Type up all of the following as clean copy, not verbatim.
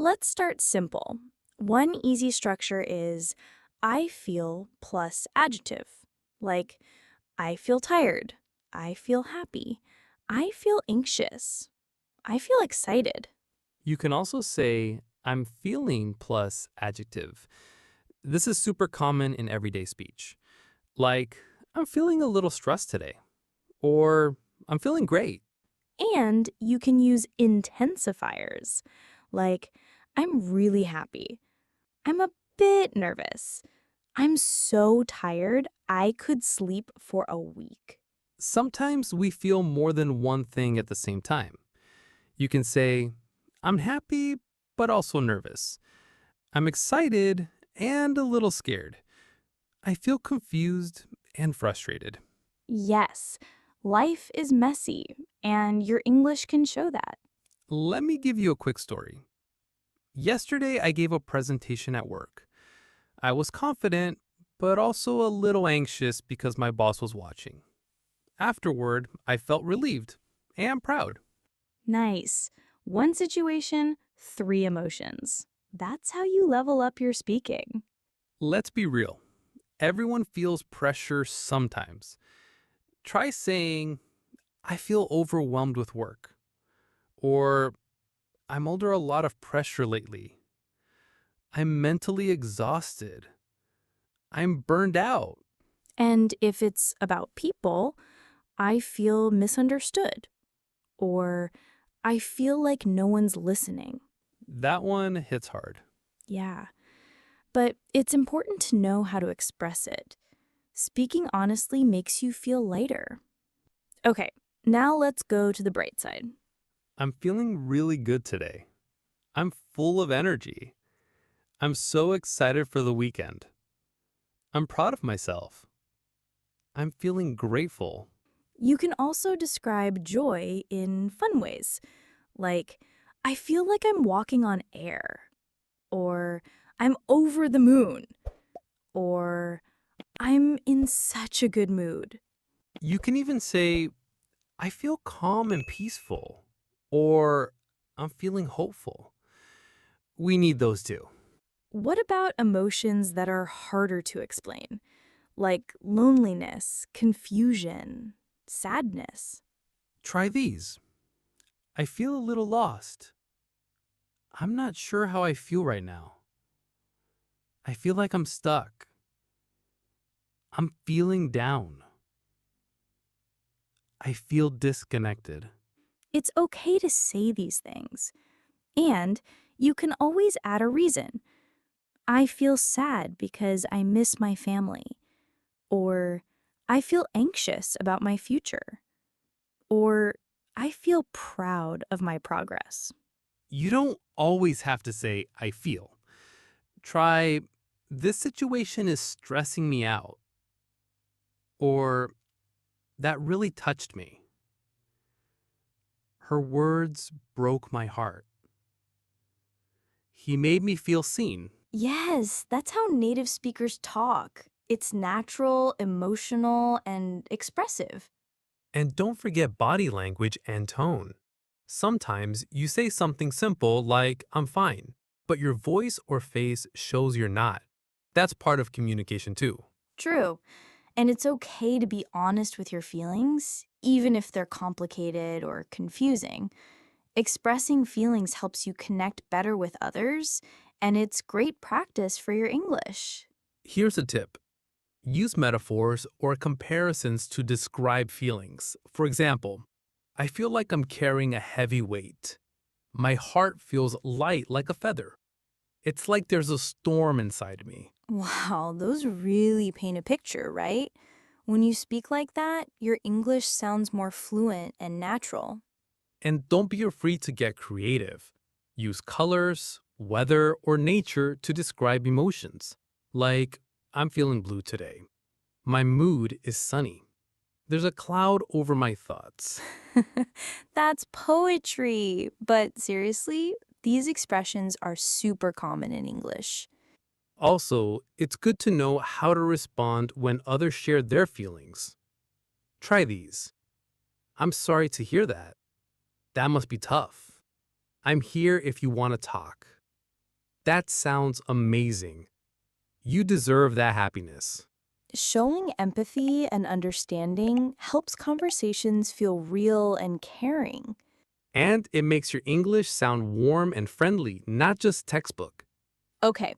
Let's start simple. One easy structure is I feel plus adjective, like I feel tired, I feel happy, I feel anxious, I feel excited. You can also say, I'm feeling plus adjective. This is super common in everyday speech. Like, I'm feeling a little stressed today. Or, I'm feeling great. And you can use intensifiers, like I'm really happy, I'm a bit nervous, I'm so tired I could sleep for a week. Sometimes we feel more than one thing at the same time. You can say, I'm happy, but also nervous. I'm excited and a little scared. I feel confused and frustrated. Yes, life is messy, and your English can show that. Let me give you a quick story. Yesterday, I gave a presentation at work. I was confident, but also a little anxious because my boss was watching. Afterward, I felt relieved and proud. Nice. One situation, three emotions. That's how you level up your speaking. Let's be real. Everyone feels pressure sometimes. Try saying, I feel overwhelmed with work, or I'm under a lot of pressure lately. I'm mentally exhausted. I'm burned out. And if it's about people, I feel misunderstood, or I feel like no one's listening. That one hits hard. Yeah, but it's important to know how to express it. Speaking honestly makes you feel lighter. Okay, now let's go to the bright side. I'm feeling really good today. I'm full of energy. I'm so excited for the weekend. I'm proud of myself. I'm feeling grateful. You can also describe joy in fun ways, like, I feel like I'm walking on air, or I'm over the moon, or I'm in such a good mood. You can even say, I feel calm and peaceful, or I'm feeling hopeful. We need those too. What about emotions that are harder to explain, like loneliness, confusion, sadness? Try these. I feel a little lost. I'm not sure how I feel right now. I feel like I'm stuck. I'm feeling down. I feel disconnected. It's okay to say these things. And you can always add a reason. I feel sad because I miss my family. Or I feel anxious about my future. Or I feel proud of my progress. You don't always have to say, I feel. Try, this situation is stressing me out, or that really touched me. Her words broke my heart. He made me feel seen. Yes, that's how native speakers talk. It's natural, emotional, and expressive. And don't forget body language and tone. Sometimes you say something simple like, I'm fine, but your voice or face shows you're not. That's part of communication too. True. And it's okay to be honest with your feelings, even if they're complicated or confusing. Expressing feelings helps you connect better with others, and it's great practice for your English. Here's a tip. Use metaphors or comparisons to describe feelings. For example, I feel like I'm carrying a heavy weight. My heart feels light like a feather. It's like there's a storm inside me. Wow, those really paint a picture, right? When you speak like that, your English sounds more fluent and natural. And don't be afraid to get creative. Use colors, weather, or nature to describe emotions. Like, I'm feeling blue today. My mood is sunny. There's a cloud over my thoughts. That's poetry. But seriously, these expressions are super common in English. Also, it's good to know how to respond when others share their feelings. Try these. I'm sorry to hear that. That must be tough. I'm here if you want to talk. That sounds amazing. You deserve that happiness. Showing empathy and understanding helps conversations feel real and caring. And it makes your English sound warm and friendly, not just textbook. Okay,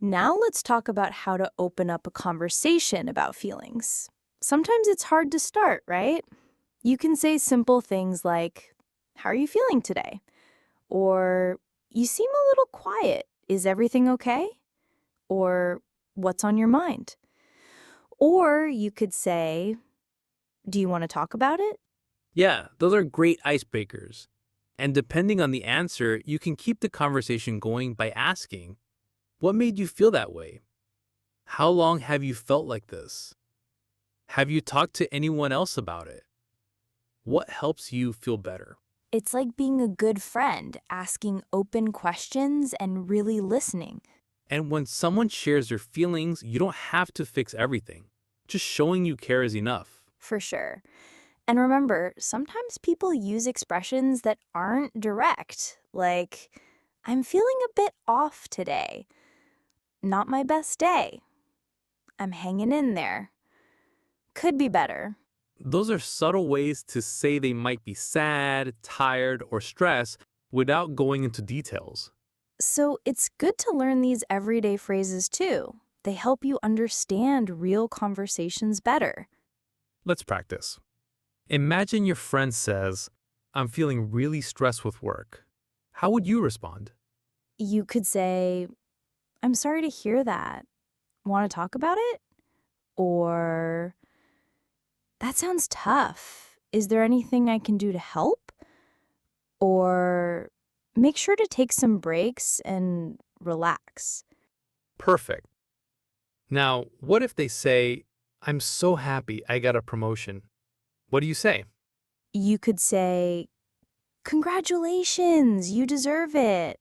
now let's talk about how to open up a conversation about feelings. Sometimes it's hard to start, right? You can say simple things like, "How are you feeling today?" Or, "You seem a little quiet. Is everything okay?" Or, "What's on your mind?" Or you could say, "Do you want to talk about it?" Yeah, those are great icebreakers. And depending on the answer, you can keep the conversation going by asking, what made you feel that way? How long have you felt like this? Have you talked to anyone else about it? What helps you feel better? It's like being a good friend, asking open questions and really listening. And when someone shares their feelings, you don't have to fix everything. Just showing you care is enough. For sure. And remember, sometimes people use expressions that aren't direct, like, "I'm feeling a bit off today." "Not my best day." "I'm hanging in there." "Could be better." Those are subtle ways to say they might be sad, tired, or stressed without going into details. So it's good to learn these everyday phrases too. They help you understand real conversations better. Let's practice. Imagine your friend says, I'm feeling really stressed with work. How would you respond? You could say, "I'm sorry to hear that. Want to talk about it?" Or, "That sounds tough. Is there anything I can do to help?" Or, "Make sure to take some breaks and relax." Perfect. Now, what if they say, I'm so happy I got a promotion? What do you say? You could say, "Congratulations, you deserve it."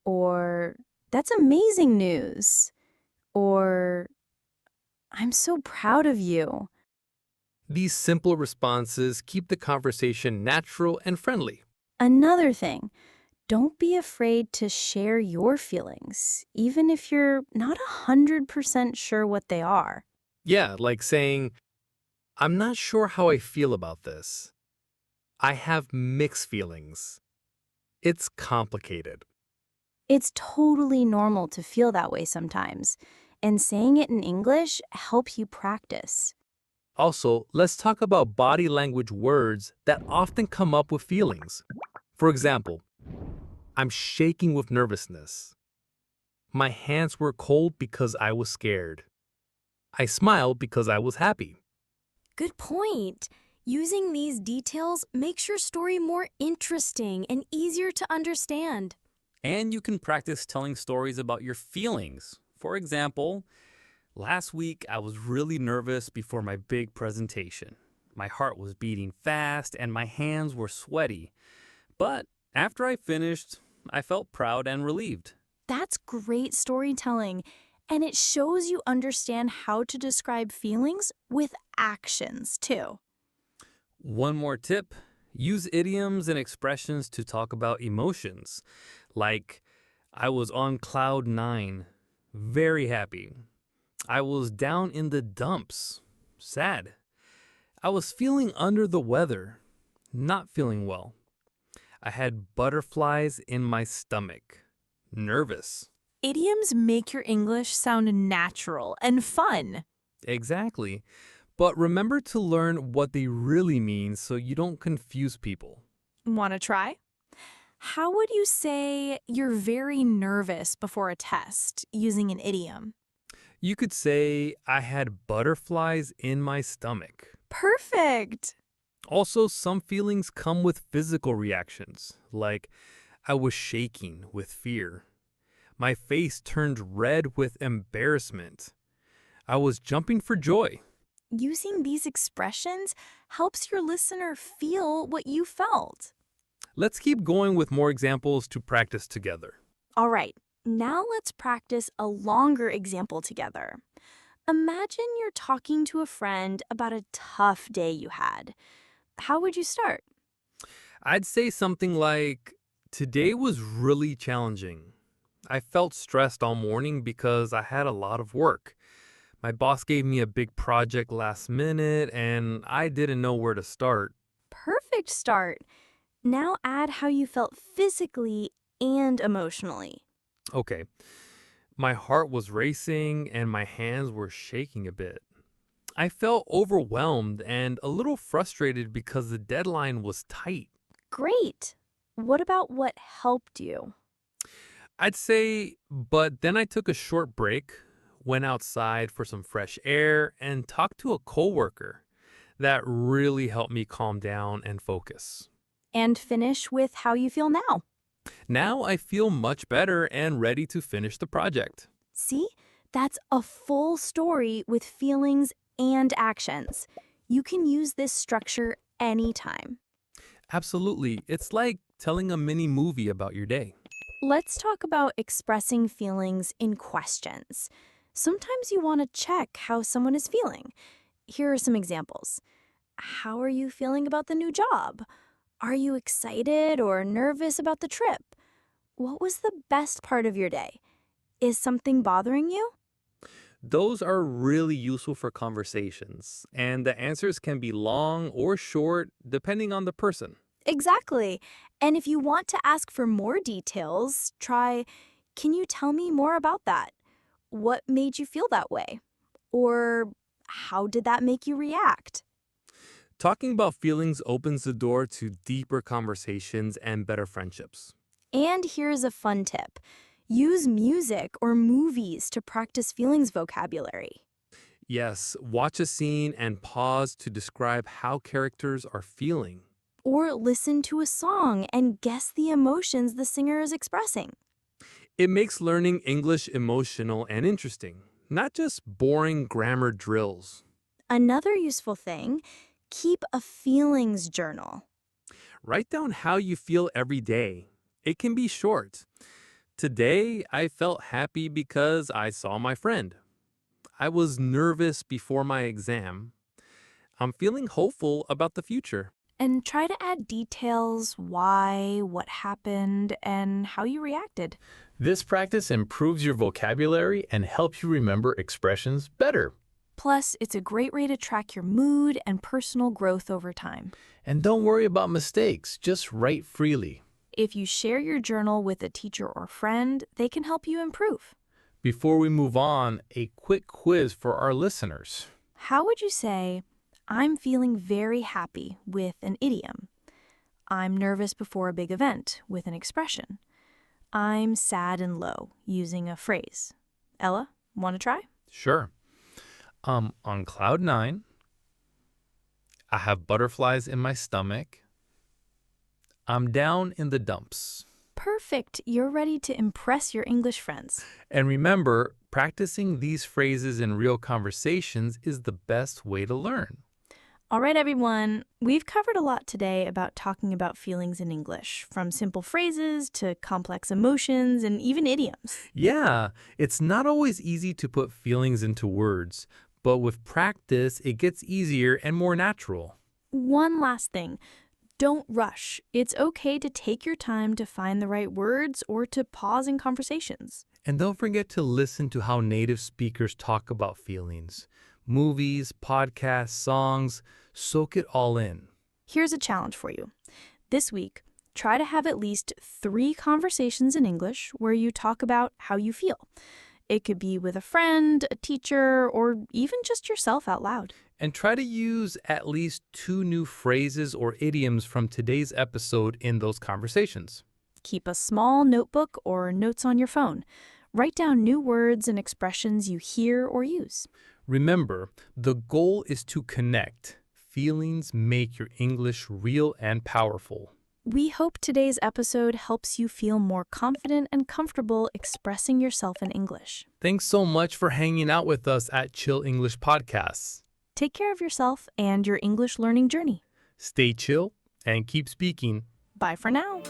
Or, "That's amazing news." Or, "I'm so proud of you." These simple responses keep the conversation natural and friendly. Another thing, don't be afraid to share your feelings, even if you're not 100% sure what they are. Yeah, like saying, I'm not sure how I feel about this. I have mixed feelings. It's complicated. It's totally normal to feel that way sometimes, and saying it in English helps you practice. Also, let's talk about body language words that often come up with feelings. For example, I'm shaking with nervousness. My hands were cold because I was scared. I smiled because I was happy. Good point. Using these details makes your story more interesting and easier to understand. And you can practice telling stories about your feelings. For example, last week I was really nervous before my big presentation. My heart was beating fast and my hands were sweaty. But after I finished, I felt proud and relieved. That's great storytelling, and it shows you understand how to describe feelings with actions, too. One more tip, use idioms and expressions to talk about emotions. Like, I was on cloud nine, very happy. I was down in the dumps, sad. I was feeling under the weather, not feeling well. I had butterflies in my stomach, nervous. Idioms make your English sound natural and fun. Exactly. But remember to learn what they really mean so you don't confuse people. Want to try? How would you say you're very nervous before a test using an idiom? You could say, I had butterflies in my stomach. Perfect. Also, some feelings come with physical reactions, like I was shaking with fear. My face turned red with embarrassment. I was jumping for joy. Using these expressions helps your listener feel what you felt. Let's keep going with more examples to practice together. All right, now let's practice a longer example together. Imagine you're talking to a friend about a tough day you had. How would you start? I'd say something like, Today was really challenging. I felt stressed all morning because I had a lot of work. My boss gave me a big project last minute and I didn't know where to start. Perfect start. Now add how you felt physically and emotionally. Okay, my heart was racing and my hands were shaking a bit. I felt overwhelmed and a little frustrated because the deadline was tight. Great. What about what helped you? I'd say, but then I took a short break, went outside for some fresh air, and talked to a coworker. That really helped me calm down and focus. And finish with how you feel now. Now I feel much better and ready to finish the project. See, that's a full story with feelings and actions. You can use this structure anytime. Absolutely. It's like telling a mini movie about your day. Let's talk about expressing feelings in questions. Sometimes you want to check how someone is feeling. Here are some examples. How are you feeling about the new job? Are you excited or nervous about the trip? What was the best part of your day? Is something bothering you? Those are really useful for conversations, and the answers can be long or short depending on the person. Exactly. And if you want to ask for more details, try, can you tell me more about that? What made you feel that way? Or how did that make you react? Talking about feelings opens the door to deeper conversations and better friendships. And here's a fun tip. Use music or movies to practice feelings vocabulary. Yes, watch a scene and pause to describe how characters are feeling. Or listen to a song and guess the emotions the singer is expressing. It makes learning English emotional and interesting, not just boring grammar drills. Another useful thing, keep a feelings journal. Write down how you feel every day. It can be short. Today, I felt happy because I saw my friend. I was nervous before my exam. I'm feeling hopeful about the future. And try to add details, why, what happened, and how you reacted. This practice improves your vocabulary and helps you remember expressions better. Plus, it's a great way to track your mood and personal growth over time. And don't worry about mistakes, just write freely. If you share your journal with a teacher or friend, they can help you improve. Before we move on, a quick quiz for our listeners. How would you say, I'm feeling very happy with an idiom? I'm nervous before a big event with an expression. I'm sad and low using a phrase. Ella, want to try? Sure. On cloud 9, I have butterflies in my stomach. I'm down in the dumps. Perfect. You're ready to impress your English friends. And remember, practicing these phrases in real conversations is the best way to learn. All right, everyone. We've covered a lot today about talking about feelings in English, from simple phrases to complex emotions and even idioms. Yeah, it's not always easy to put feelings into words, but with practice, it gets easier and more natural. One last thing. Don't rush. It's okay to take your time to find the right words or to pause in conversations. And don't forget to listen to how native speakers talk about feelings. Movies, podcasts, songs, soak it all in. Here's a challenge for you. This week, try to have at least 3 conversations in English where you talk about how you feel. It could be with a friend, a teacher, or even just yourself out loud. And try to use at least 2 new phrases or idioms from today's episode in those conversations. Keep a small notebook or notes on your phone. Write down new words and expressions you hear or use. Remember, the goal is to connect. Feelings make your English real and powerful. We hope today's episode helps you feel more confident and comfortable expressing yourself in English. Thanks so much for hanging out with us at Chill English Podcasts. Take care of yourself and your English learning journey. Stay chill and keep speaking. Bye for now.